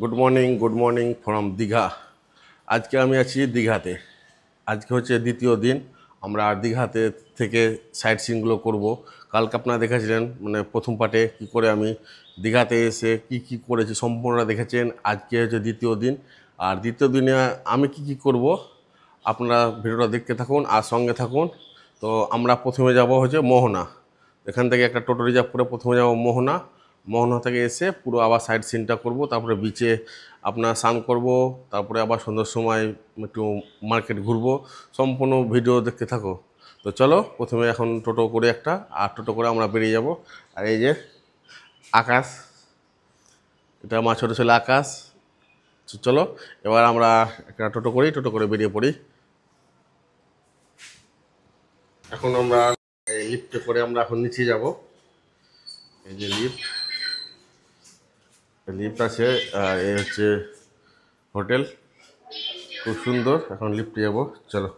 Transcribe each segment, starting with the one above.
Good morning from Digha. আজকে আমি আছি দীঘাতে। আজকে হচ্ছে দ্বিতীয় দিন। আমরা দীঘাতে থেকে সাইট সিনগুলো করব। কালকে আপনারা দেখেছিলেন প্রথম পার্টে কী করে আমি দীঘাতে এসে কি করেছি সম্পূর্ণটা দেখেছেন। আজকে হচ্ছে দ্বিতীয় দিন, আর দ্বিতীয় দিনে আমি কি করব আপনারা ভিডিওটা দেখতে থাকুন আর সঙ্গে থাকুন। তো আমরা প্রথমে যাব হচ্ছে মোহনা। এখান থেকে একটা টোটো রিজার্ভ করে প্রথমে যাব মোহনা। মোহনা থেকে এসে পুরো আবার সাইড সিনটা করব, তারপরে বিচে আপনার স্নান করব, তারপরে আবার সন্ধ্যার সময় একটু মার্কেট ঘুরবো। সম্পূর্ণ ভিডিও দেখতে থাকো। তো চলো, প্রথমে এখন টোটো করে আর টোটো করে আমরা বেরিয়ে যাব। আর এই যে আকাশ, এটা আমার ছোটো ছেলে আকাশ। চলো এবার আমরা একটা টোটো করে বেরিয়ে পড়ি। এখন আমরা এই লিফটে করে আমরা এখন নিচে যাব। এই যে লিফট আছে, আর এই হচ্ছে হোটেল, খুব সুন্দর। এখন লিফটে যাব, চলো।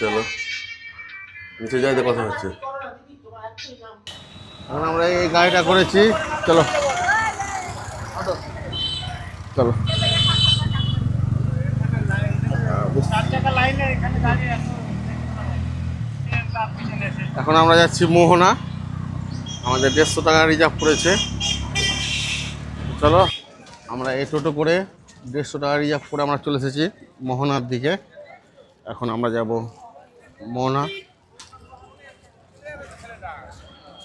চলো নিচে যাইতে কথা হচ্ছে। এখন আমরা এই গাড়িটা করেছি, চলো চলো। এখন আমরা যাচ্ছি মোহনা। আমাদের 150 টাকা রিজার্ভ করেছে। চলো আমরা এই টোটো করে 150 টাকা রিজার্ভ করে আমরা চলে এসেছি মোহনার দিকে। এখন আমরা যাব মোহনা।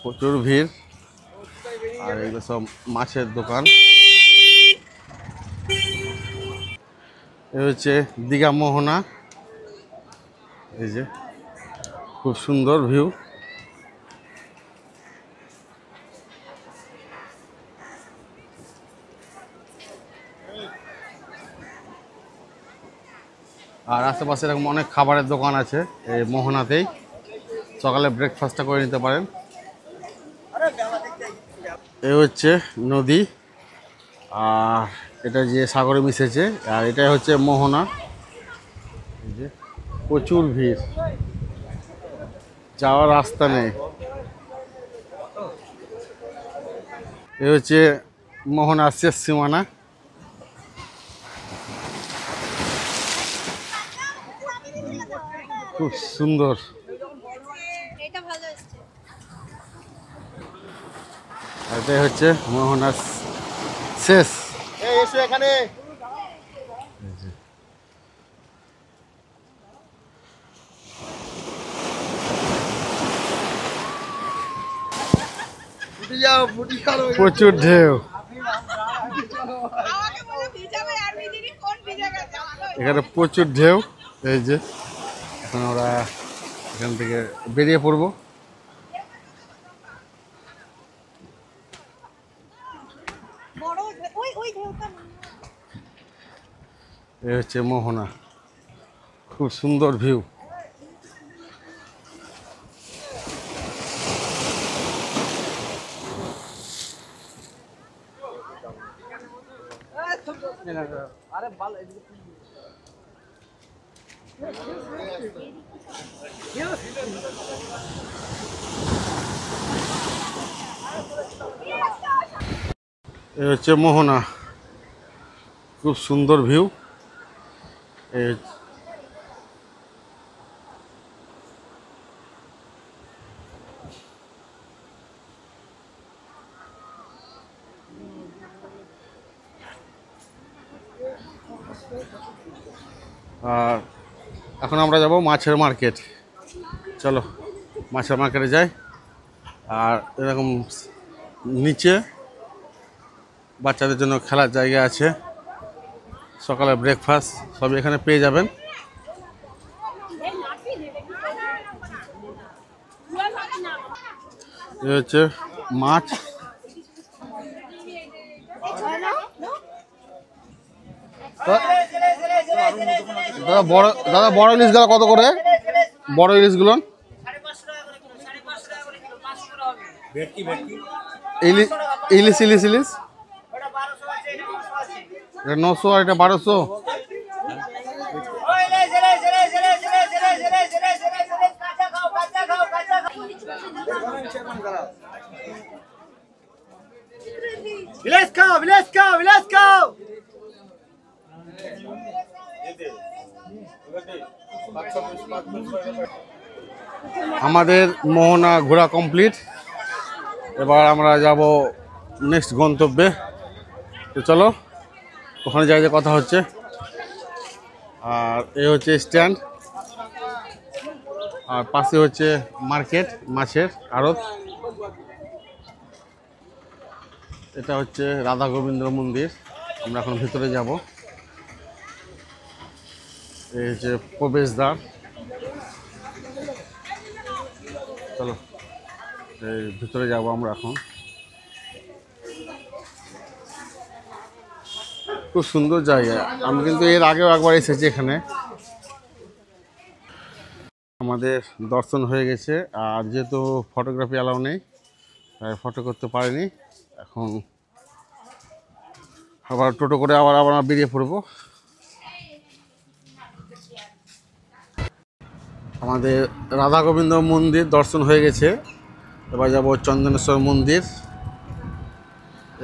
প্রচুর ভিড়, আর এগুলো সব মাছের দোকান। এ হচ্ছে দীঘা মোহনা। এই যে খুব সুন্দর ভিউ। আর আশেপাশে এরকম অনেক খাবারের দোকান আছে এই মোহনাতেই। সকালে ব্রেকফাস্টটা করে নিতে পারেন। এ হচ্ছে নদী, আর এটা যে সাগরে মিশেছে, আর এটাই হচ্ছে মোহনা। এই যে প্রচুর ভিড়, যাওয়ার রাস্তা নেই। এ হচ্ছে মোহনার শেষ সীমানা। খুব সুন্দর। এটাই হচ্ছে মোহনার শেষ। এখানে প্রচুর ঢেউ। এখানে প্রচুর ঢেউ। এই যে এখন আমরা এখান থেকে বেরিয়ে পড়বো। এই হচ্ছে মোহনা, খুব সুন্দর ভিউ। এই হচ্ছে মোহনা, খুব সুন্দর ভিউ। আর এখন আমরা যাব মাছের মার্কেট। চলো মাছের মার্কেটে যাই। আর এরকম নিচে বাচ্চাদের জন্য খেলার জায়গা আছে, সকালে ব্রেকফাস্ট সব এখানে পেয়ে যাবেন। এ হচ্ছে মাছ। দাদা বড় ইলিশগুলো কত করে? বড় ইলিশগুলো ইলিশ ইলিশ ইলিশ এটা 900 আর এটা 1200। আমাদের মোহনা ঘোরা কমপ্লিট। এবার আমরা যাব নেক্সট গন্তব্যে। তো চলো ওখানে যাই, যে কথা হচ্ছে। আর এই হচ্ছে স্ট্যান্ড, আর পাশে হচ্ছে মার্কেট, মাছের আড়ত। এটা হচ্ছে রাধা গোবিন্দ মন্দির। আমরা এখন ভিতরে যাব। এই হচ্ছে প্রবেশদ্বার। চলো এই ভিতরে যাব আমরা এখন। খুব সুন্দর জায়গা। আমি কিন্তু এর আগেও একবার এসেছি এখানে। আমাদের দর্শন হয়ে গেছে, আর যেহেতু ফটোগ্রাফি অ্যালাউ নেই তাই ফটো করতে পারিনি। এখন আবার টোটো করে আবার আমরা বেরিয়ে পড়বো। আমাদের রাধা গোবিন্দ মন্দির দর্শন হয়ে গেছে। এবার যাব চন্দনেশ্বর মন্দির।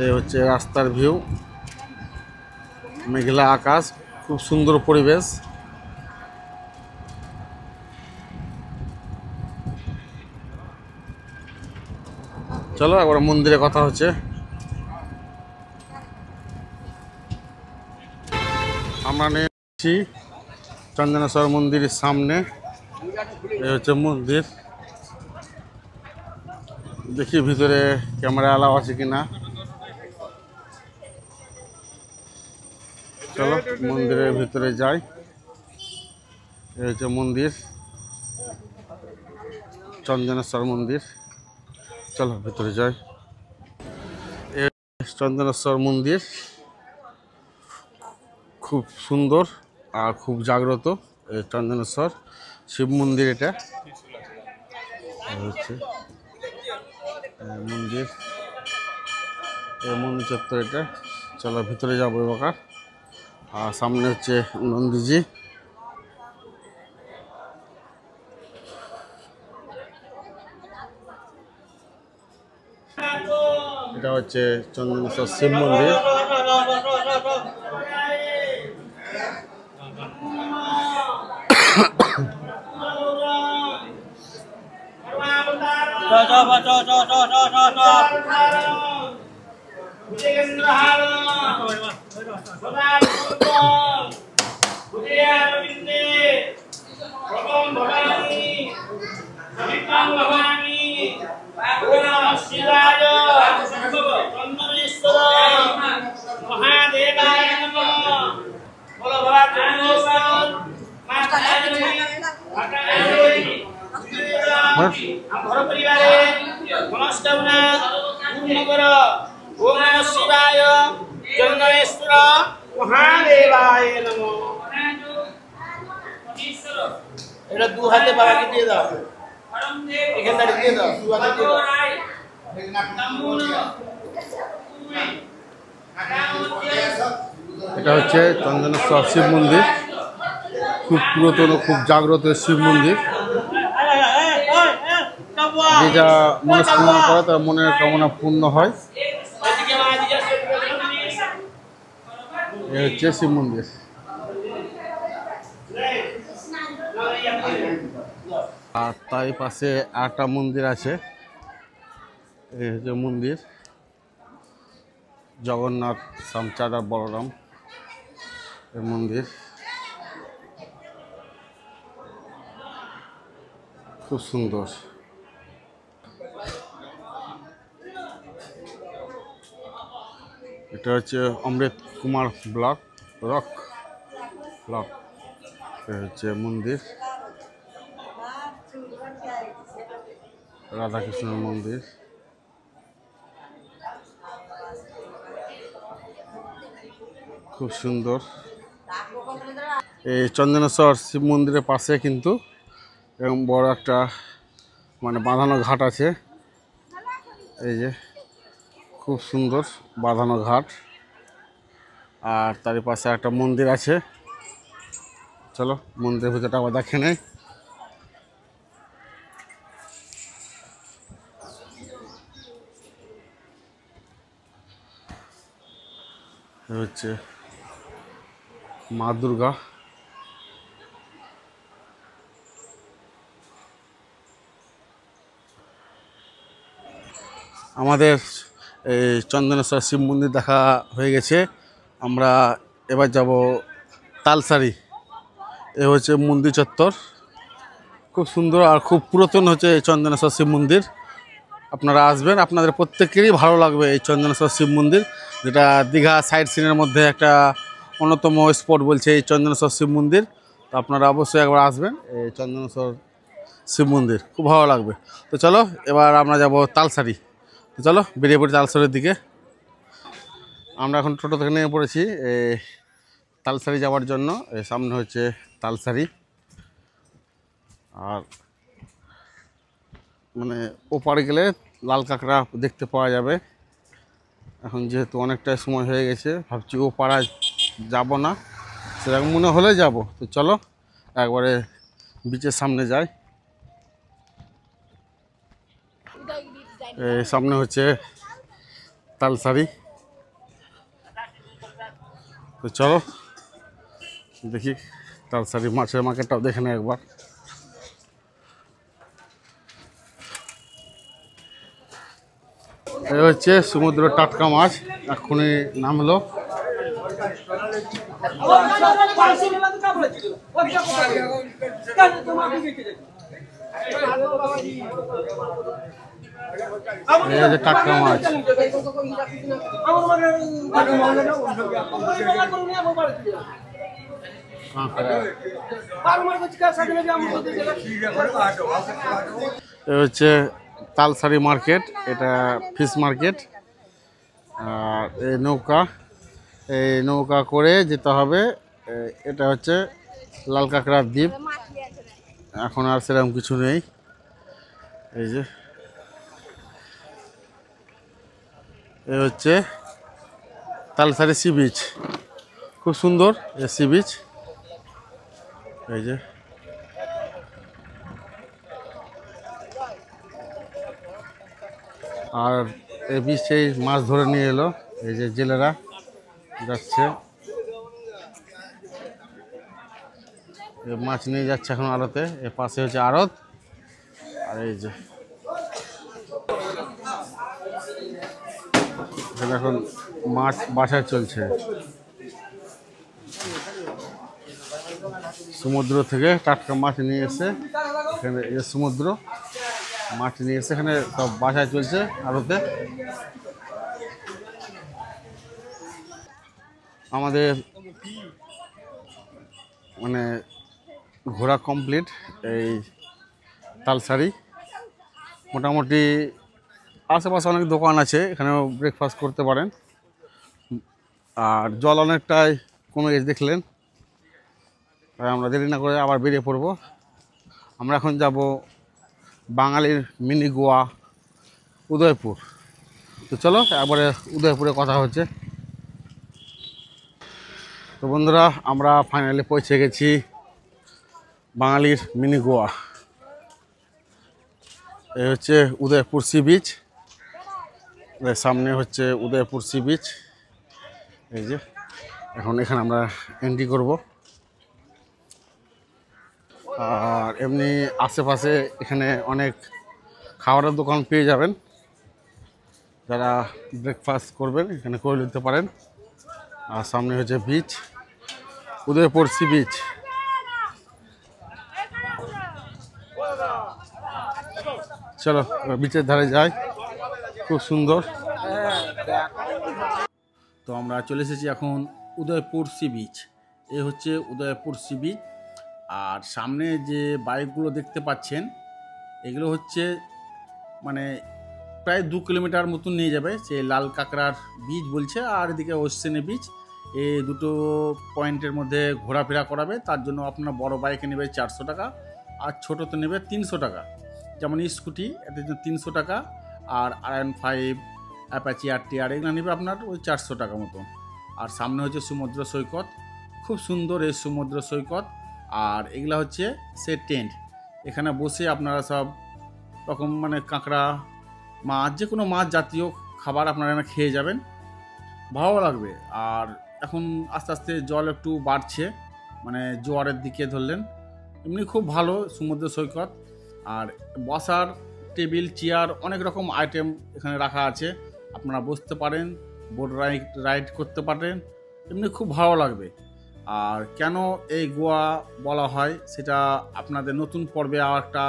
এই হচ্ছে রাস্তার ভিউ, মেঘলা আকাশ, খুব সুন্দর পরিবেশ। চলো একবার মন্দিরে কথা হচ্ছে। আমরা নিয়েছি চন্দনেশ্বর মন্দিরের সামনে। এই হচ্ছে মন্দির। দেখি ভিতরে ক্যামেরা অ্যালাউ আছে কিনা। চলো মন্দিরের ভিতরে যাই। এই হচ্ছে মন্দির, চন্দনেশ্বর মন্দির। চলো ভিতরে যাই। এই চন্দনেশ্বর মন্দির খুব সুন্দর আর খুব জাগ্রত। এই চন্দনেশ্বর শিব মন্দির। এটা হচ্ছে মন্দির, এই মন্দির চত্বর এটা। চলো ভিতরে যাবো এবার। আর সামনে হচ্ছে নন্দীজি। এটা হচ্ছে চন্দনেশ্বর শিব মন্দির। ঘর পরিবারে মনস্কামনা পূর্ণ কর। ওম নমঃ শিবায় চন্দনেশ্বর মহাদেবায় নমঃ। এটা দু হাতে বাবাকে দিয়ে দাও, এখানটা দিয়ে দাও, দু হাতে দিয়ে দাও। এটা হচ্ছে চন্দনেশ্বর শিব মন্দির। খুব পুরাতন, খুব জাগ্রত শিব মন্দির। যে যা মনস্কামনা করে তার মনের কামনা পূর্ণ হয়। এই হচ্ছে শিব মন্দির। আর তাই পাশে আরেকটা মন্দির আছে। এই হচ্ছে মন্দির, জগন্নাথ শ্যামচাঁদ আর বলরাম এই মন্দির। খুব সুন্দর। এটা হচ্ছে অমৃত কুমার ব্লক রক ব্লক। এটা হচ্ছে মন্দির, রাধাকৃষ্ণের মন্দির। খুব সুন্দর। এই চন্দনেশ্বর শিব মন্দিরের পাশে কিন্তু এরকম বড় একটা মানে বাঁধানো ঘাট আছে। এই যে খুব সুন্দর বাঁধানো ঘাট। আর তার পাশে একটা মন্দির আছে। চলো মন্দিরের ভিতরটা আবার দেখে নেই। এ হচ্ছে মা দুর্গা। আমাদের এই চন্দনেশ্বর শিব মন্দির দেখা হয়ে গেছে। আমরা এবার যাব তালসারি। এ হচ্ছে মন্দির চত্বর, খুব সুন্দর আর খুব পুরাতন হচ্ছে এই চন্দনেশ্বর শিব মন্দির। আপনারা আসবেন, আপনাদের প্রত্যেকেরই ভালো লাগবে এই চন্দনেশ্বর শিব মন্দির, যেটা দীঘা সাইট সিনের মধ্যে একটা অন্যতম স্পট বলছে এই চন্দনেশ্বর শিব মন্দির। তো আপনারা অবশ্যই একবার আসবেন এই চন্দনেশ্বর শিব মন্দির, খুব ভালো লাগবে। তো চলো এবার আমরা যাব তালসারি। তো চলো বেরিয়ে পড়ি তালসারির দিকে। আমরা এখন টোটো থেকে নেমে পড়েছি তালসারি যাওয়ার জন্য। সামনে হচ্ছে তালসারি, আর মানে ওপারে গেলে লাল কাঁকড়া দেখতে পাওয়া যাবে। এখন যেহেতু অনেকটাই সময় হয়ে গেছে, ভাবছি ও পাড়ায় যাব না, সেরকম মনে হলে যাব। তো চলো একবারে বিচের সামনে যাই। এই সামনে হচ্ছে তালসারি। তো চলো দেখি তালসারি মাছের মার্কেটটাও দেখে নেই একবার। এই হচ্ছে সমুদ্র টাটকা মাছ, এক্ষুনি নামলো। এই হচ্ছে টাটকা মাছ। এই হচ্ছে তালসারি মার্কেট, এটা ফিশ মার্কেট। আর এই নৌকা করে যেতে হবে। এটা হচ্ছে লাল কাঁকড়ার দ্বীপ, এখন আর সেরকম কিছু নেই। এই যে এই হচ্ছে তালসারি সি বিচ, খুব সুন্দর এই সি বিচ। এই যে আর এই বিচেই মাছ ধরে নিয়ে এলো, এই যে জেলেরা যাচ্ছে, মাছ নিয়ে যাচ্ছে এখন আড়তে। এর পাশে হচ্ছে আড়ত, আর এই যে এখানে এখন মাছ বাছাই চলছে। সমুদ্র থেকে টাটকা মাছ নিয়ে এসে এখানে, এই সমুদ্র মাছ নিয়ে এসে এখানে সব বাছাই চলছে আড়তে। আমাদের মানে ঘোরা কমপ্লিট এই তালসারি। মোটামুটি আশেপাশে অনেক দোকান আছে, এখানেও ব্রেকফাস্ট করতে পারেন। আর জল অনেকটাই কমে গেছে দেখলেন। তাই আমরা দেরি না করে আবার বেরিয়ে পড়ব। আমরা এখন যাব বাঙালির মিনি গোয়া উদয়পুর। তো চলো একবারে উদয়পুরে কথা হচ্ছে। তো বন্ধুরা, আমরা ফাইনালি পৌঁছে গেছি বাঙালির মিনি গোয়া। এই হচ্ছে উদয়পুর সি বিচ, সামনে হচ্ছে উদয়পুর সি বিচ। এই যে এখন এখানে আমরা এন্ট্রি করব। আর এমনি আশেপাশে এখানে অনেক খাবারের দোকান পেয়ে যাবেন, যারা ব্রেকফাস্ট করবেন এখানে করে নিতে পারেন। আর সামনে হচ্ছে বিচ, উদয়পুর সি বিচ। চলো বিচের ধারে যাই, খুব সুন্দর। তো আমরা চলে এসেছি এখন উদয়পুর সি বিচ। এ হচ্ছে উদয়পুর সি বিচ। আর সামনে যে বাইকগুলো দেখতে পাচ্ছেন, এগুলো হচ্ছে মানে প্রায় 2 কিলোমিটার মতন নিয়ে যাবে। সে লাল কাঁকড়ার বিচ বলছে, আর এদিকে ওশ্চেনে বিচ। এই দুটো পয়েন্টের মধ্যে ঘোরাফেরা করাবে। তার জন্য আপনার বড় বাইকে নেবে 400 টাকা, আর ছোটোতে নেবে 300 টাকা। যেমন স্কুটি এতে 300 টাকা, আর R15, অ্যাপাচি RTR এগুলো নেবে আপনার ওই 400 টাকা মতো। আর সামনে হচ্ছে সমুদ্র সৈকত, খুব সুন্দর এই সমুদ্র সৈকত। আর এগুলা হচ্ছে সে টেন্ট, এখানে বসে আপনারা সব রকম মানে কাঁকড়া, মাছ, যে কোনো মাছ জাতীয় খাবার আপনারা এখানে খেয়ে যাবেন। ভালো লাগবে। আর এখন আস্তে আস্তে জল একটু বাড়ছে, মানে জোয়ারের দিকে ধরলেন, এমনি খুব ভালো সমুদ্র সৈকত। আর বসার টেবিল চেয়ার অনেক রকম আইটেম এখানে রাখা আছে, আপনারা বসতে পারেন, বোট রাইড করতে পারেন, এমনি খুব ভালো লাগবে। আর কেন এই গোয়া বলা হয় সেটা আপনাদের নতুন পর্বে আর একটা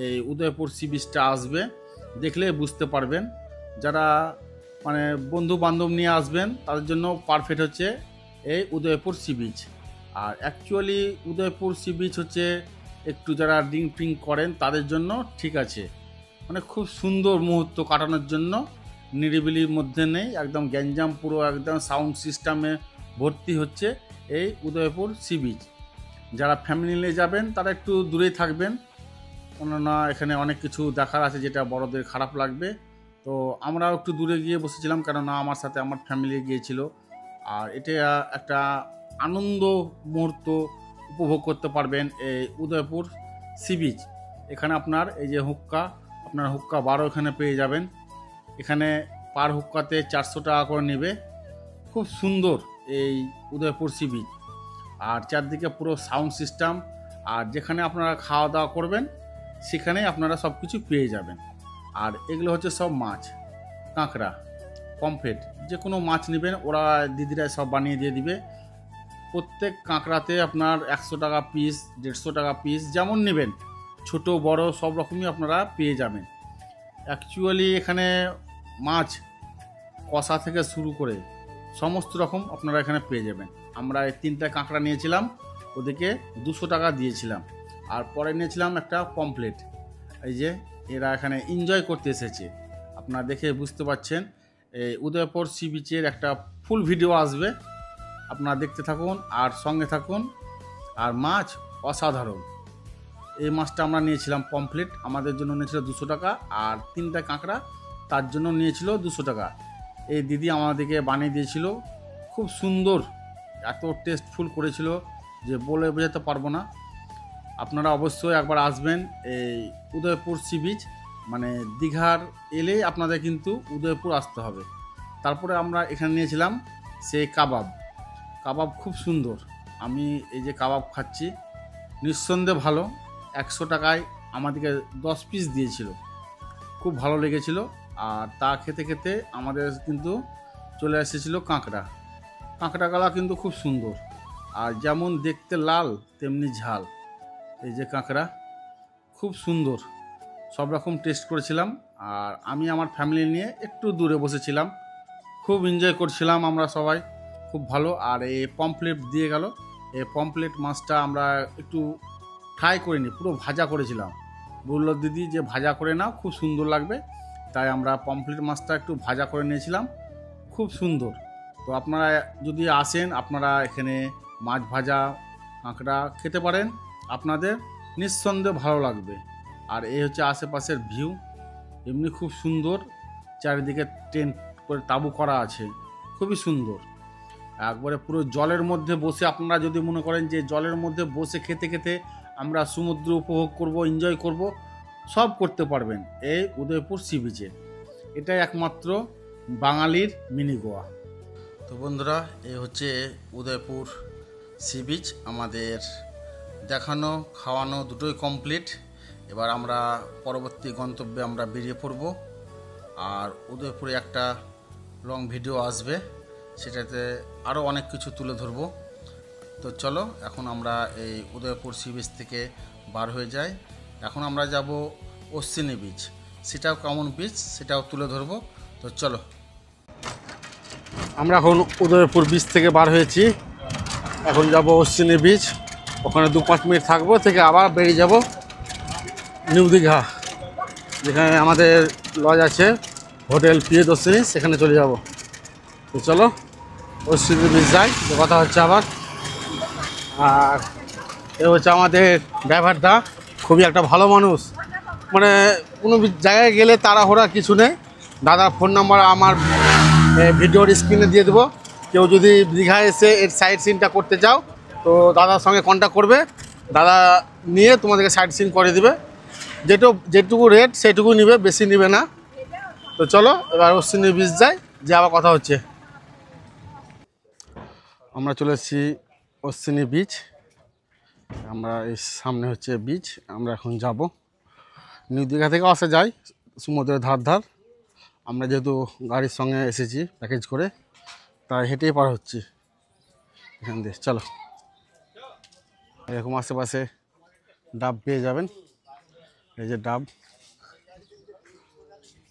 এই উদয়পুর সি বিচটা আসবে, দেখলে বুঝতে পারবেন। যারা মানে বন্ধু বান্ধব নিয়ে আসবেন তাদের জন্য পারফেক্ট হচ্ছে এই উদয়পুর সি বিচ। আর অ্যাকচুয়ালি উদয়পুর সি বিচ হচ্ছে একটু যারা ড্রিঙ্ক ফ্রিঙ্ক করেন তাদের জন্য ঠিক আছে, মানে খুব সুন্দর মুহূর্ত কাটানোর জন্য, নিরিবিলির মধ্যে নেই, একদম গ্যাঞ্জাম পুরো একদম সাউন্ড সিস্টেমে ভর্তি হচ্ছে এই উদয়পুর সি বিচ। যারা ফ্যামিলি নিয়ে যাবেন তারা একটু দূরেই থাকবেন, কেননা এখানে অনেক কিছু দেখার আছে যেটা বড়দের খারাপ লাগবে। তো আমরাও একটু দূরে গিয়ে বসেছিলাম, কেননা আমার সাথে আমার ফ্যামিলি গিয়েছিল। আর এটা একটা আনন্দ মুহূর্ত উপভোগ করতে পারবেন এই উদয়পুর সি বিচ। এখানে আপনার এই যে হুক্কা, আপনার হুক্কা বারও এখানে পেয়ে যাবেন। এখানে পার হুক্কাতে 400 টাকা করে নেবে। খুব সুন্দর এই উদয়পুর সি বিচ। আর চারদিকে পুরো সাউন্ড সিস্টেম, আর যেখানে আপনারা খাওয়া দাওয়া করবেন সেখানেই আপনারা সব কিছু পেয়ে যাবেন। আর এগুলো হচ্ছে সব মাছ, কাঁকড়া, পমফ্রেট, যে কোনো মাছ নেবেন ওরা দিদিরা সব বানিয়ে দিয়ে দিবে। প্রত্যেক কাঁকড়াতে আপনার 100 টাকা পিস, 150 টাকা পিস, যেমন নেবেন ছোট বড় সব রকমই আপনারা পেয়ে যাবেন। অ্যাকচুয়ালি এখানে মাছ কষা থেকে শুরু করে সমস্ত রকম আপনারা এখানে পেয়ে যাবেন। আমরা এই 3টা কাঁকড়া নিয়েছিলাম, ওদেরকে 200 টাকা দিয়েছিলাম। আর পরে নিয়েছিলাম একটা পমফ্রেট। এই যে এরা এখানে এনজয় করতে এসেছে, আপনারা দেখে বুঝতে পারছেন। এই উদয়পুর সি বিচের একটা ফুল ভিডিও আসবে, আপনারা দেখতে থাকুন আর সঙ্গে থাকুন। আর মাছ অসাধারণ। এই মাছটা আমরা নিয়েছিলাম পমফ্রেট, আমাদের জন্য নিয়েছিল 200 টাকা, আর 3টা কাঁকড়া তার জন্য নিয়েছিল 200 টাকা। এই দিদি আমাদেরকে বানিয়ে দিয়েছিল, খুব সুন্দর, এত টেস্টফুল করেছিল যে বলে বোঝাতে পারবো না। আপনারা অবশ্যই একবার আসবেন এই উদয়পুর সি বিচ, মানে দীঘার এলে আপনাদের কিন্তু উদয়পুর আসতে হবে। তারপরে আমরা এখানে নিয়েছিলাম সেই কাবাব খুব সুন্দর। আমি এই যে কাবাব খাচ্ছি, নিঃসন্দেহে ভালো। 100 টাকায় আমাদেরকে 10 পিস দিয়েছিল, খুব ভালো লেগেছিল। আর তা খেতে খেতে আমাদের কিন্তু চলে এসেছিলো কাঁকড়াগুলা কিন্তু খুব সুন্দর, আর যেমন দেখতে লাল তেমনি ঝাল। এই যে কাঁকড়া খুব সুন্দর, সব রকম টেস্ট করেছিলাম। আর আমি আমার ফ্যামিলি নিয়ে একটু দূরে বসেছিলাম, খুব এনজয় করছিলাম আমরা সবাই, খুব ভালো। আর এই পমফ্রেট দিয়ে গেল, এই পমফ্রেট মাছটা আমরা একটু ফ্রাই করিনি, পুরো ভাজা করেছিলাম। বললো দিদি যে ভাজা করে নাও, খুব সুন্দর লাগবে, তাই আমরা পমফ্রেট মাছটা একটু ভাজা করে নিয়েছিলাম, খুব সুন্দর। তো আপনারা যদি আসেন, আপনারা এখানে মাছ ভাজা কাঁকড়া খেতে পারেন, আপনাদের নিঃসন্দেহে ভালো লাগবে। আর এই হচ্ছে আশেপাশের ভিউ, এমনি খুব সুন্দর, চারিদিকে টেন্ট করে তাঁবু করা আছে, খুবই সুন্দর। একবারে পুরো জলের মধ্যে বসে, আপনারা যদি মনে করেন যে জলের মধ্যে বসে খেতে খেতে আমরা সমুদ্র উপভোগ করব, এনজয় করব, সব করতে পারবেন এই উদয়পুর সি বিচে। এটাই একমাত্র বাঙালির মিনি গোয়া। তো বন্ধুরা, এই হচ্ছে উদয়পুর সি বিচ। আমাদের দেখানো খাওয়ানো দুটোই কমপ্লিট। এবার আমরা পরবর্তী গন্তব্যে আমরা বেরিয়ে পড়ব। আর উদয়পুরে একটা লং ভিডিও আসবে, সেটাতে আরও অনেক কিছু তুলে ধরবো। তো চলো এখন আমরা এই উদয়পুর সি বিচ থেকে বার হয়ে যাই। এখন আমরা যাব অশ্বিনী বিচ, সেটাও কেমন বিচ সেটাও তুলে ধরবো। তো চলো, আমরা এখন উদয়পুর বিচ থেকে বার হয়েছি, এখন যাব অশ্বিনী বিচ। ওখানে 2-5 মিনিট থাকবো, থেকে আবার বেরিয়ে যাব নিউ দীঘা, যেখানে আমাদের লজ আছে হোটেল প্রিয়দর্শিনী, সেখানে চলে যাব। তো চলো অশ্বিনী বিচ যাই, তো কথা হচ্ছে আবার। আর এ হচ্ছে আমাদের ড্রাইভারটা, খুবই একটা ভালো মানুষ, মানে কোনো জায়গায় গেলে তাড়াহুড়া কিছু নেই। দাদার ফোন নাম্বার আমার ভিডিওর স্ক্রিনে দিয়ে দেবো, কেউ যদি দীঘায় এসে এর সাইট সিনটা করতে চাও তো দাদার সঙ্গে কন্ট্যাক্ট করবে, দাদা নিয়ে তোমাদেরকে সাইট সিন করে দেবে। যেটুকু রেট সেটুকু নেবে, বেশি নেবে না। তো চলো এবার অশ্বিনী বিচ যাই, যে আবার কথা হচ্ছে। আমরা চলে এসেছি অশ্বিনী বিচ। আমরা এই সামনে হচ্ছে বিচ, আমরা এখন যাব। নিউ দীঘা থেকে আসা যায় সমুদ্রের ধার। আমরা যেহেতু গাড়ির সঙ্গে এসেছি প্যাকেজ করে, তাই হেঁটেই পার হচ্ছি এখান দিয়ে। চলো, এরকম আশেপাশে ডাব পেয়ে যাবেন, এই যে ডাব।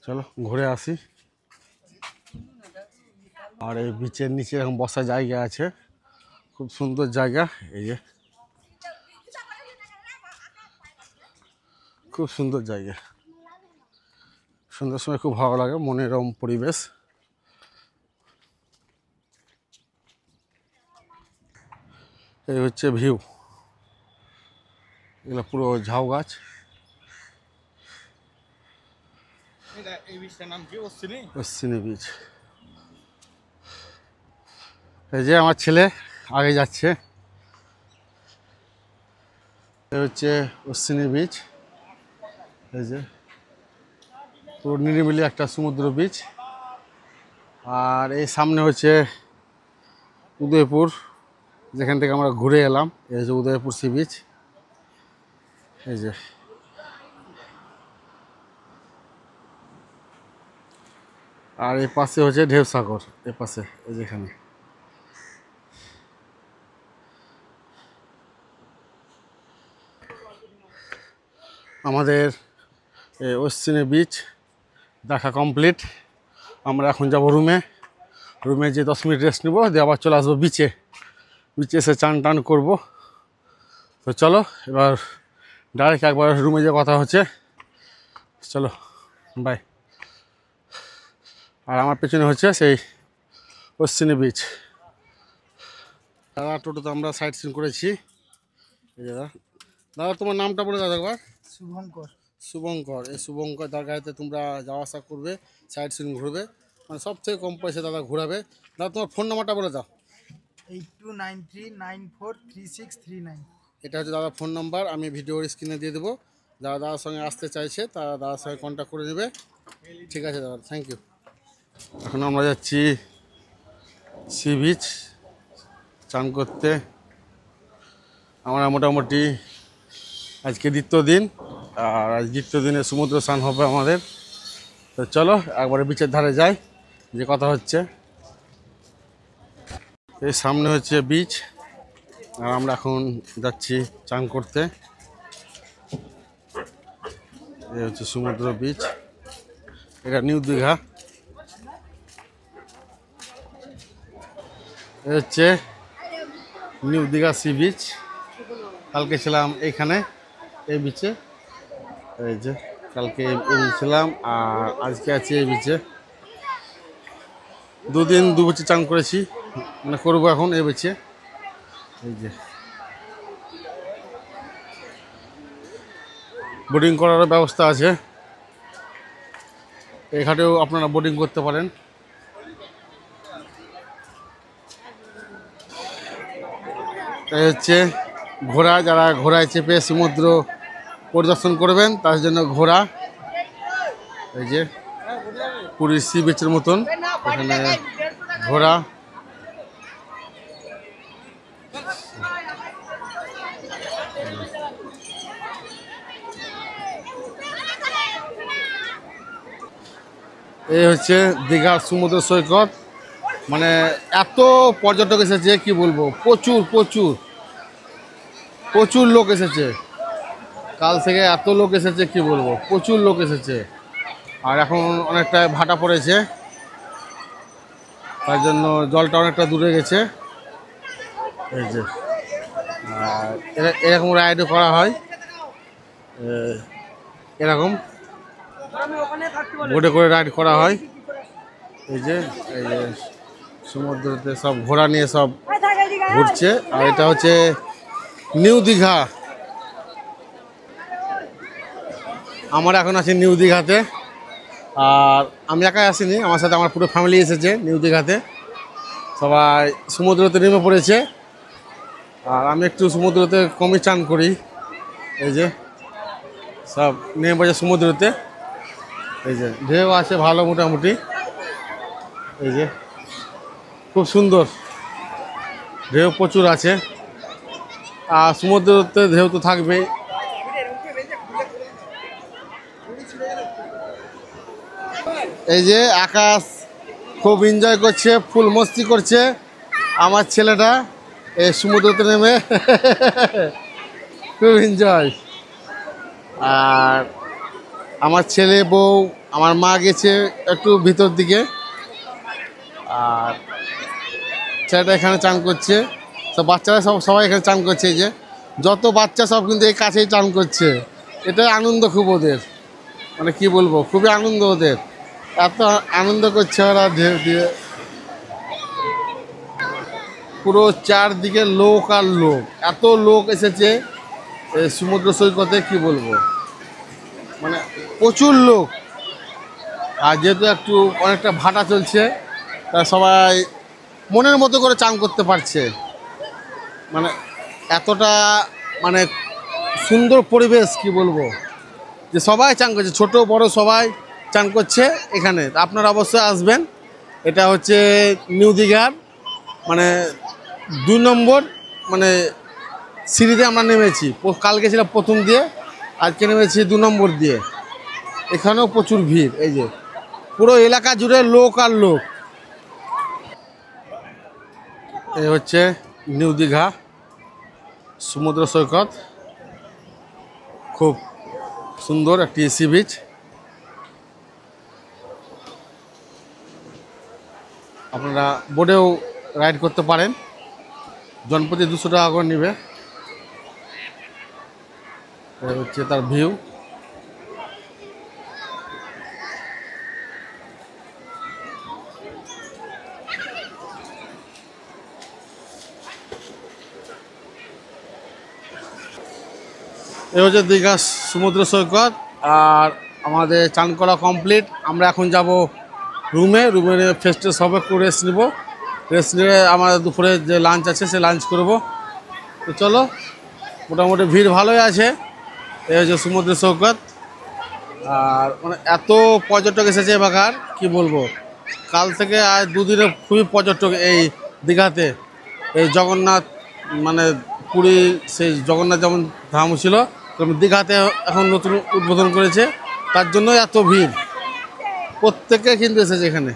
চলো ঘুরে আসি। আর এই বিচের নিচে এরকম বসার জায়গা আছে, খুব সুন্দর জায়গা। এই যে খুব সুন্দর জায়গা, সন্ধ্যার সময় খুব ভালো লাগে, মনোরম পরিবেশ। এই হচ্ছে ভিউ, এগুলো পুরো ঝাউ গাছ। এই বীজটার নাম কি? অশ্বিনী বিচ। এই যে আমার ছেলে আগে যাচ্ছে। এই হচ্ছে অশ্বিনী বিচ। এই যে পুরো নিরিবিলি একটা সমুদ্র বিচ। আর এই সামনে হচ্ছে উদয়পুর, যেখান থেকে আমরা ঘুরে এলাম। এই যে উদয়পুর সি বিচ। এই যে আর এই পাশে হচ্ছে ঢেউসাগর, এ পাশে এই যেখানে। আমাদের এই অশ্বিনী বিচ দেখা কমপ্লিট। আমরা এখন যাব রুমে। রুমে যে 10 মিনিট রেস্ট নেবো, দিয়ে আবার চলে আসবো বিচে। বিচে এসে চান টান করবো। তো চলো এবার ডাইরেক্ট একবার রুমে যে কথা হচ্ছে। চলো বাই। আর আমার পেছনে হচ্ছে সেই অশ্বিনী বিচ। দাদা টোটোতে আমরা সাইট সিন করেছি। এই দাদা, দাদা তোমার নামটা বলে দাদা একবার। শুভঙ্কর। শুভঙ্কর। এই শুভঙ্কর তার গাড়িতে তোমরা যাওয়া আসা করবে, সাইট সিন ঘুরবে, মানে সব থেকে কম পয়সা দাদা ঘোরাবে। দাদা তোমার ফোন নাম্বারটা বলে দাও। 8293943639। এটা হচ্ছে দাদা ফোন নাম্বার, আমি ভিডিওর স্ক্রিনে দিয়ে দেবো। যারা দাদার সঙ্গে আসতে চাইছে তারা দাদার সঙ্গে কন্ট্যাক্ট করে নেবে। ঠিক আছে দাদা, থ্যাংক ইউ। এখন আমরা যাচ্ছি সি বিচ চান করতে। আমরা মোটামুটি আজকে দ্বিতীয় দিন, আর আজ দ্বিতীয় দিনে সমুদ্র স্নান হবে আমাদের। তো চলো একবারে বিচের ধারে যাই, যে কথা হচ্ছে। এই সামনে হচ্ছে বিচ, আর আমরা এখন যাচ্ছি চান করতে। এই হচ্ছে সমুদ্র বিচ, এটা নিউ দীঘা। এই হচ্ছে নিউ দীঘা সি বিচ। কালকে ছিলাম এইখানে এই বিচে, এই যে কালকে এই বিচে ছিলাম, আর আজকে আছি এই বিচে। দুদিন দু বিচে চান করেছি, মানে করবো এখন এই বিচে। এই যে বোটিং করারও ব্যবস্থা আছে, এখানেও আপনারা বোটিং করতে পারেন। এই হচ্ছে ঘোড়া, যারা ঘোড়ায় চেপে সমুদ্র পরিদর্শন করবেন তার জন্য ঘোড়া। এই যে পুরীর সি বিচের মতন এখানে ঘোড়া। এই হচ্ছে দীঘার সমুদ্র সৈকত, মানে এত পর্যটক এসেছে কি বলবো, প্রচুর প্রচুর প্রচুর লোক এসেছে। কাল থেকে এত লোক এসেছে কি বলবো, প্রচুর লোক এসেছে। আর এখন অনেকটা ভাটা পড়েছে, তার জন্য জলটা অনেকটা দূরে গেছে। এই যে আর এরকম রাইডও করা হয়, এরকম বোটে করে রাইড করা হয়। এই যে সমুদ্রতে সব ঘোড়া নিয়ে সব ঘুরছে। আর এটা হচ্ছে নিউ দীঘা। আমরা এখন আছি নিউ দীঘাতে, আর আমি একাই আসিনি, আমার সাথে আমার পুরো ফ্যামিলি এসেছে নিউ দীঘাতে। সবাই সমুদ্রতে নেমে পড়েছে, আর আমি একটু সমুদ্রতে কমই চান করি। এই যে সব নেমে পড়েছে সমুদ্রতে। এই যে ঢেউ আছে ভালো মোটামুটি। এই যে খুব সুন্দর, ঢেউ প্রচুর আছে, আর সমুদ্রতে ঢেউ তো থাকবেই। এই যে আকাশ খুব এনজয় করছে, ফুল মস্তি করছে আমার ছেলেটা এই সমুদ্রতে নেমে খুব এনজয়। আর আমার ছেলে বউ আমার মা গেছে একটু ভিতর দিকে, আর ছেলেটা এখানে চান করছে, সব বাচ্চারা সবাই এখানে চান করছে। এই যে যত বাচ্চা সব কিন্তু এই কাছেই চান করছে, এটাই আনন্দ খুব ওদের, মানে কি বলবো, খুবই আনন্দ ওদের, এত আনন্দ করছে ওরা ঢেউ দিয়ে। পুরো চারদিকে লোক আর লোক, এত লোক এসেছে এই সমুদ্র সৈকতে, কি বলবো, মানে প্রচুর লোক। আর যেহেতু একটু অনেকটা ভাটা চলছে, তা সবাই মনের মতো করে চান করতে পারছে, মানে এতটা মানে সুন্দর পরিবেশ, কি বলবো, যে সবাই চান করছে, ছোট বড় সবাই চান করছে এখানে। আপনারা অবশ্যই আসবেন। এটা হচ্ছে নিউ দীঘার মানে 2 নম্বর মানে সিঁড়িতে আমরা নেমেছি। কালকে ছিলাম প্রথম দিয়ে, আজকে নেমেছি 2 নম্বর দিয়ে। এখানেও প্রচুর ভিড়, এই যে পুরো এলাকা জুড়ে লোক আর লোক। এই হচ্ছে নিউ দীঘা সমুদ্র সৈকত, খুব সুন্দর একটি সি বিচ। আপনারা বোটেও রাইড করতে পারেন, জনপ্রতি 200 টাকা করে নেবে। এই হচ্ছে তার ভিউ। এই হচ্ছে দীঘা সমুদ্র সৈকত। আর আমাদের চান করা কমপ্লিট। আমরা এখন যাব রুমে ফ্রেশ ট্রেশ হবে, একটু রেস্ট নেবো। রেস্ট নিয়ে আমাদের দুপুরে যে লাঞ্চ আছে সে লাঞ্চ করব। তো চলো, মোটামুটি ভিড় ভালোই আছে। এই হচ্ছে সমুদ্র সৈকত। আর মানে এত পর্যটক এসেছে এবার, কি বলবো, কাল থেকে আজ 2 দিনে খুবই পর্যটক এই দীঘাতে। এই জগন্নাথ মানে পুরী সেই জগন্নাথ যেমন ধাম ছিল, তেমন দীঘাতে এখন নতুন উদ্বোধন করেছে, তার জন্য এত ভিড়। প্রত্যেকে কিন্তু এসেছে এখানে।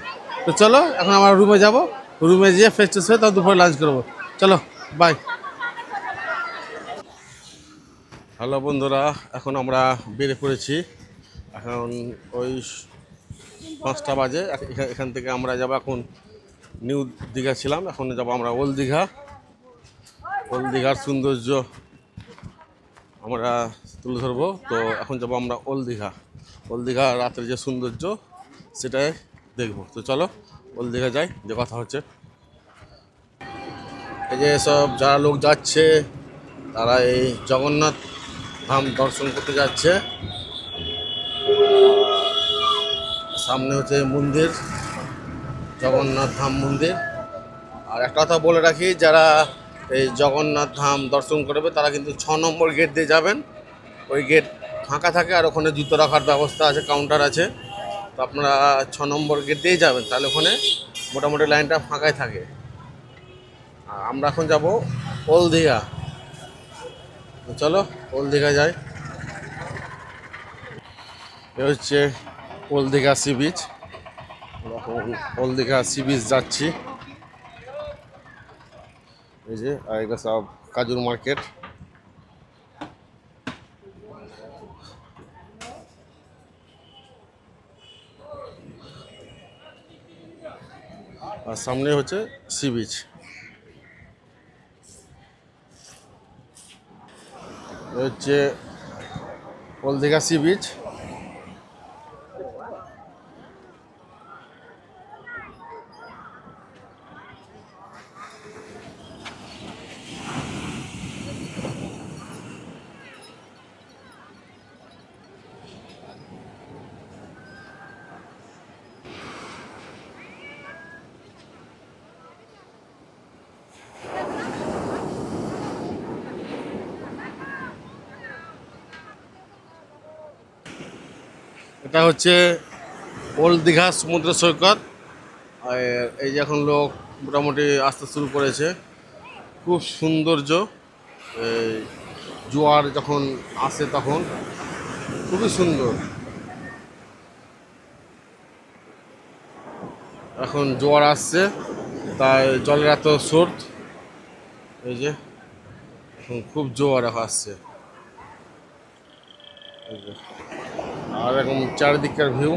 তো চলো এখন আমরা রুমে যাব, রুমে যেয়ে ফ্রেশ ট্রেশ হয়ে তার দুপুরে লাঞ্চ করবো। চলো, বাই। হ্যালো বন্ধুরা, এখন আমরা বেরিয়ে পড়েছি। এখন ওই 5টা বাজে। এখান থেকে আমরা যাব, এখন নিউ দীঘা ছিলাম, এখন যাব আমরা ওল্ড দীঘা। ওল্ড দীঘার সৌন্দর্য আমরা তুলে ধরবো। তো এখন যাব আমরা ওল্ড দীঘা। ওল্ড দীঘা রাতের যে সৌন্দর্য সেটাই দেখবো। তো চলো ওল্ড দীঘা যাই, যে কথা হচ্ছে। এই যে সব যারা লোক যাচ্ছে, তারা এই জগন্নাথ ধাম দর্শন করতে যাচ্ছে। সামনে হচ্ছে মন্দির, জগন্নাথ ধাম মন্দির। আর একটা কথা বলে রাখি, যারা এই জগন্নাথ ধাম দর্শন করবে তারা কিন্তু 6 নম্বর গেট দিয়ে যাবেন। ওই গেট ফাঁকা থাকে, আর ওখানে জুতো রাখার ব্যবস্থা আছে, কাউন্টার আছে। তো আপনারা 6 নম্বর গেট দিয়েই যাবেন, তাহলে ওখানে মোটামুটি লাইনটা ফাঁকাই থাকে। আর আমরা এখন যাব ওল্ড দীঘা। চলো ওল্ড দীঘা যাই। এ হচ্ছে ওল্ড দীঘা সি বিচ। এখন ওল্ড দীঘা সি বিচ যাচ্ছি। এই যে, আর এটা সব কাজুর মার্কেট। আর সামনে হচ্ছে সি বিচ। হচ্ছে ওল্ড দীঘা সি বিচ। এটা হচ্ছে ওল্ড দীঘা সমুদ্র সৈকত। আর এই যে এখন লোক মোটামুটি আসতে শুরু করেছে। খুব সৌন্দর্য। এই জোয়ার যখন আসে তখন খুবই সুন্দর। এখন জোয়ার আসছে তাই জলের এত স্রোত। এই যে এখন খুব জোয়ার আসছে। এই যে, আর এরকম চারিদিকের ভিউ।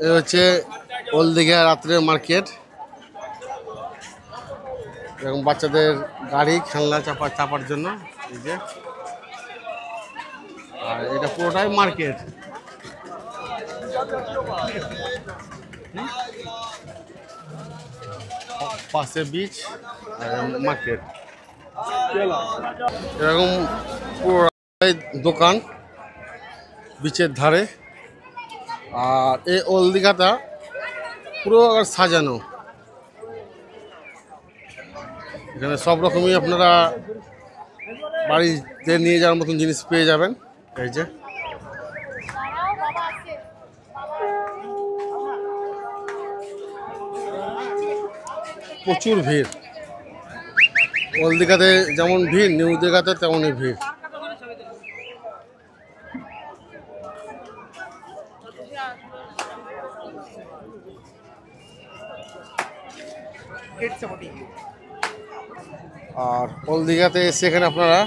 এ হচ্ছে ওল্ড দীঘা রাত্রের মার্কেট। এরকম বাচ্চাদের গাড়ি খেলনা চাপার জন্য। এই যে, আর এটা পুরোটাই মার্কেট। পাশে বিচ আর মার্কেট। এরকম পুরোটাই দোকান বিচের ধারে। আর এই ওল্ড দীঘাটা পুরো সাজানো। এখানে সব রকমই আপনারা বাড়িতে নিয়ে যাওয়ার মতন জিনিস পেয়ে যাবেন। এই যে প্রচুর ভিড়। ওল্ড দীঘাতে যেমন ভিড়, নিউ দীঘাতে তেমনই ভিড়। আর ওল্ড দীঘাতে সেখানে আপনারা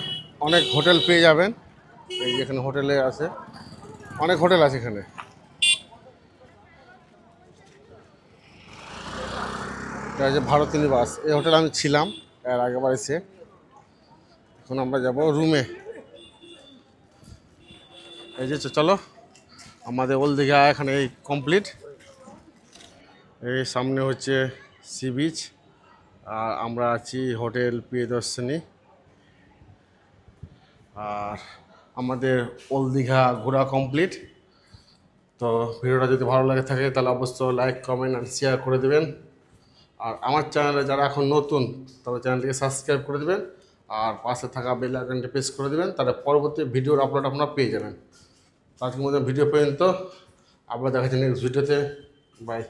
অনেক হোটেল পেয়ে যাবেন। এই যেখানে হোটেলে আছে, অনেক হোটেল আছে এখানে। এটা হচ্ছে ভারতী নিবাস। এই হোটেলে আমি ছিলাম এর আগেবার এসে। এখন আমরা যাব রুমে। এই যে চলো, আমাদের ওল্ড দীঘা এখানে এই কমপ্লিট। এই সামনে হচ্ছে সি বিচ, আর আমরা আছি হোটেল প্রিয়দর্শিনী। আর আমাদের ওল্ড দীঘা ঘোরা কমপ্লিট। তো ভিডিওটা যদি ভালো লাগে থাকে তাহলে অবশ্যই লাইক, কমেন্ট আর শেয়ার করে দেবেন। আর আমার চ্যানেলে যারা এখন নতুন তবে চ্যানেলটিকে সাবস্ক্রাইব করে দেবেন, আর পাশে থাকা বেল আইকনটি প্রেস করে দেবেন, তাহলে পরবর্তী ভিডিওর আপলোড আপনারা পেয়ে যাবেন। আজকের মধ্যে ভিডিও পর্যন্ত, আবার দেখা যাচ্ছে নেক্সট ভিডিওতে। বাই।